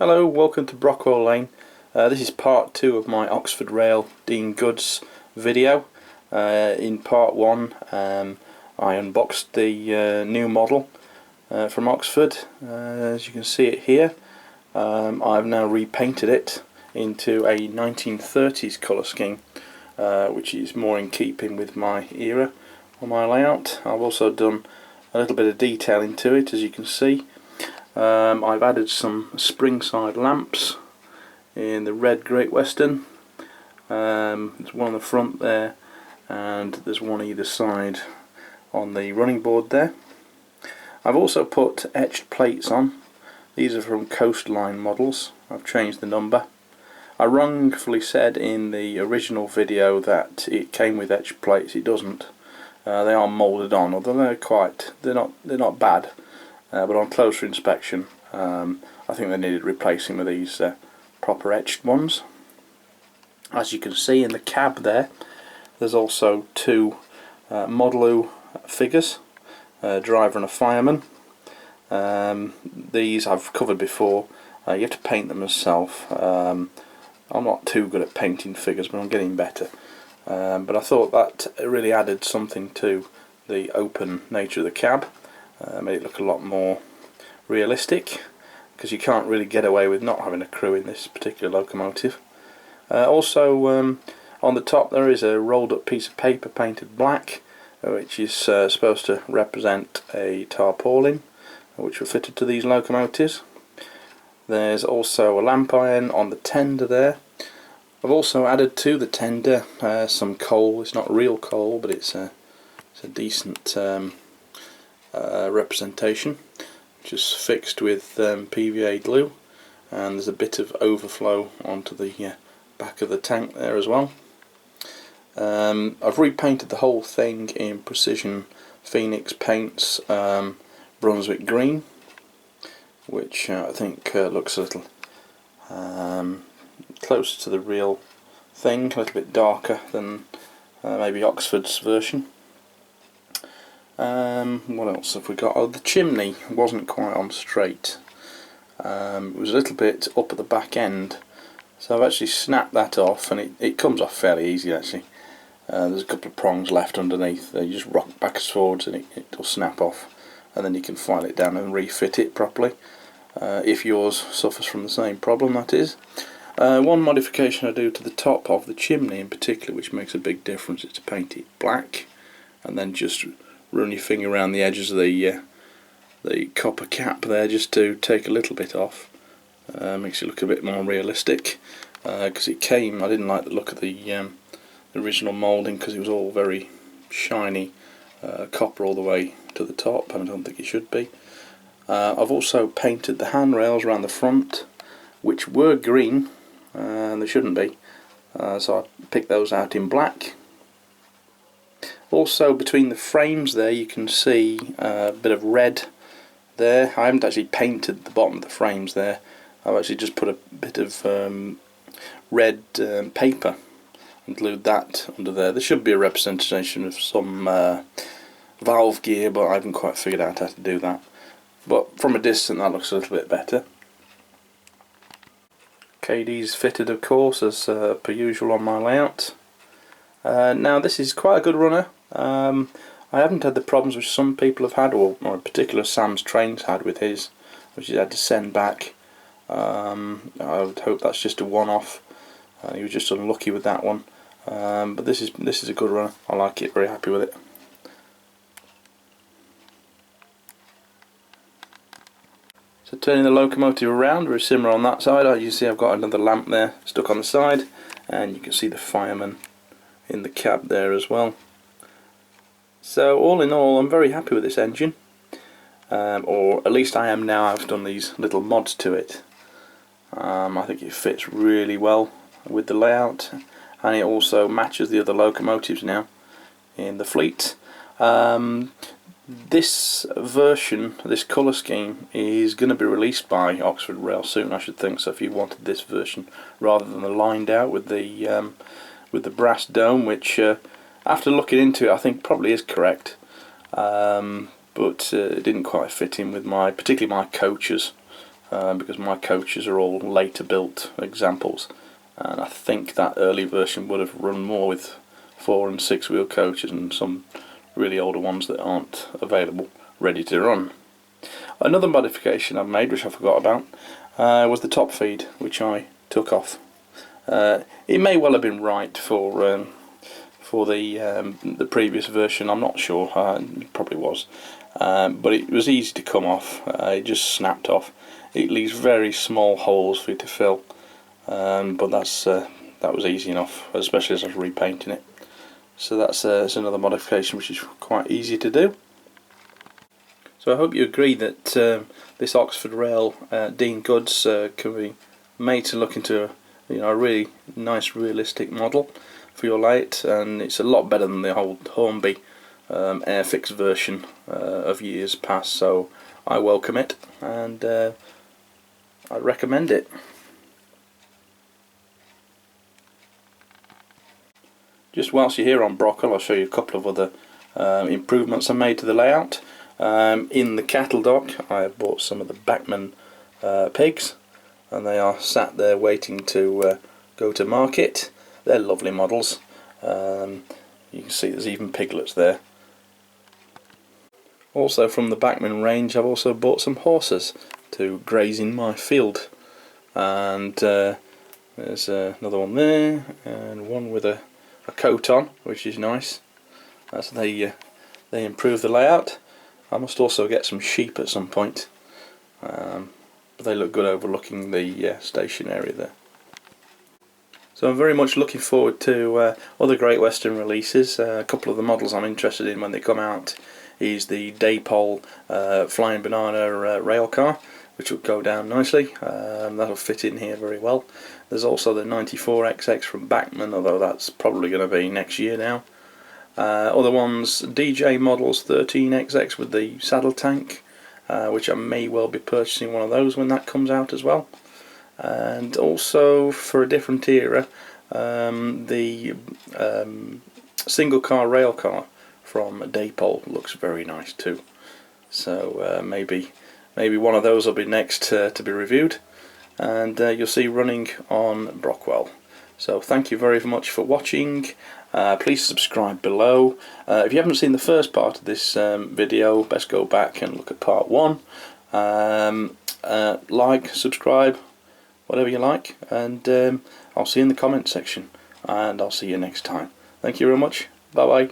Hello, welcome to Brockwell Lane. This is part 2 of my Oxford Rail Dean Goods video. In part 1 I unboxed the new model from Oxford. As you can see it here, I've now repainted it into a 1930s colour scheme, which is more in keeping with my era on my layout. I've also done a little bit of detail into it, as you can see. I've added some Springside lamps in the red Great Western. There's one on the front there, and there's one either side on the running board there. I've also put etched plates on. These are from Coastline models. I've changed the number. I wrongfully said in the original video that it came with etched plates. It doesn't. They are moulded on, although they're not bad. But on closer inspection, I think they needed replacing with these proper etched ones. As you can see in the cab there's also two MODELU figures, a driver and a fireman. These I've covered before. You have to paint them yourself. I'm not too good at painting figures, but I'm getting better. But I thought that really added something to the open nature of the cab. Made it look a lot more realistic, because you can't really get away with not having a crew in this particular locomotive. Also on the top there is a rolled up piece of paper painted black, which is supposed to represent a tarpaulin which were fitted to these locomotives. There's also a lamp iron on the tender there. I've also added to the tender some coal. It's not real coal, but it's a decent representation, just fixed with PVA glue, and there's a bit of overflow onto the back of the tank there as well. I've repainted the whole thing in Precision Phoenix Paints Brunswick Green, which I think looks a little closer to the real thing, a little bit darker than maybe Oxford's version. What else have we got? Oh, the chimney wasn't quite on straight. It was a little bit up at the back end, so I've actually snapped that off, and it comes off fairly easy actually. There's a couple of prongs left underneath. You just rock backwards forwards and it'll snap off, and then you can file it down and refit it properly. If yours suffers from the same problem, that is. One modification I do to the top of the chimney in particular, which makes a big difference, is to paint it black and then just run your finger around the edges of the copper cap there, just to take a little bit off. Makes it look a bit more realistic, because I didn't like the look of the original moulding, because it was all very shiny copper all the way to the top, and I don't think it should be. I've also painted the handrails around the front, which were green, and they shouldn't be, so I picked those out in black. Also between the frames there you can see a bit of red there. I haven't actually painted the bottom of the frames there. I've actually just put a bit of red paper and glued that under there. There should be a representation of some valve gear, but I haven't quite figured out how to do that. But from a distance that looks a little bit better. Kadee's fitted, of course, as per usual on my layout. Now this is quite a good runner. I haven't had the problems which some people have had, or in particular Sam's Trains had with his, which he had to send back. I would hope that's just a one-off. He was just unlucky with that one. But this is a good runner. I like it. Very happy with it. So turning the locomotive around, very similar on that side. As you see, I've got another lamp there stuck on the side, and you can see the fireman in the cab there as well. So all in all, I'm very happy with this engine, or at least I am now. I've done these little mods to it. I think it fits really well with the layout, and it also matches the other locomotives now in the fleet. This version, this colour scheme, is going to be released by Oxford Rail soon, I should think. So if you wanted this version rather than the lined out with the brass dome, which after looking into it I think probably is correct, but it didn't quite fit in with particularly my coaches. because my coaches are all later built examples, and I think that early version would have run more with 4 and 6 wheel coaches and some really older ones that aren't available ready to run. Another modification I've made, which I forgot about, was the top feed, which I took off. It may well have been right for the previous version, I'm not sure, it probably was, but it was easy to come off. It just snapped off. It leaves very small holes for you to fill, but that was easy enough, especially as I was repainting it. So that's another modification which is quite easy to do. So I hope you agree that this Oxford rail Dean Goods can be made to look into a really nice realistic model for your light, and it's a lot better than the old Hornby Airfix version of years past, so I welcome it and I recommend it. Just whilst you're here on Brockle, I'll show you a couple of other improvements I made to the layout. In the cattle dock I have bought some of the Bachmann pigs, and they are sat there waiting to go to market. They're lovely models. You can see there's even piglets there. Also from the Bachmann range I've also bought some horses to graze in my field, and there's another one there and one with a coat on, which is nice. So they improve the layout. I must also get some sheep at some point, but they look good overlooking the station area there. So I'm very much looking forward to other Great Western releases. A couple of the models I'm interested in when they come out is the Daypole Flying Banana rail car, which will go down nicely. That'll fit in here very well. There's also the 94XX from Bachmann, although that's probably going to be next year now. Other ones, DJ Models 13XX with the saddle tank, which I may well be purchasing one of those when that comes out as well. And also for a different era, the single car rail car from Daypole looks very nice too. So maybe one of those will be next to be reviewed, and you'll see running on Brockwell. So thank you very much for watching. Please subscribe below. If you haven't seen the first part of this video, best go back and look at part 1. Like, subscribe, whatever you like, and I'll see you in the comment section, and I'll see you next time. Thank you very much. Bye bye.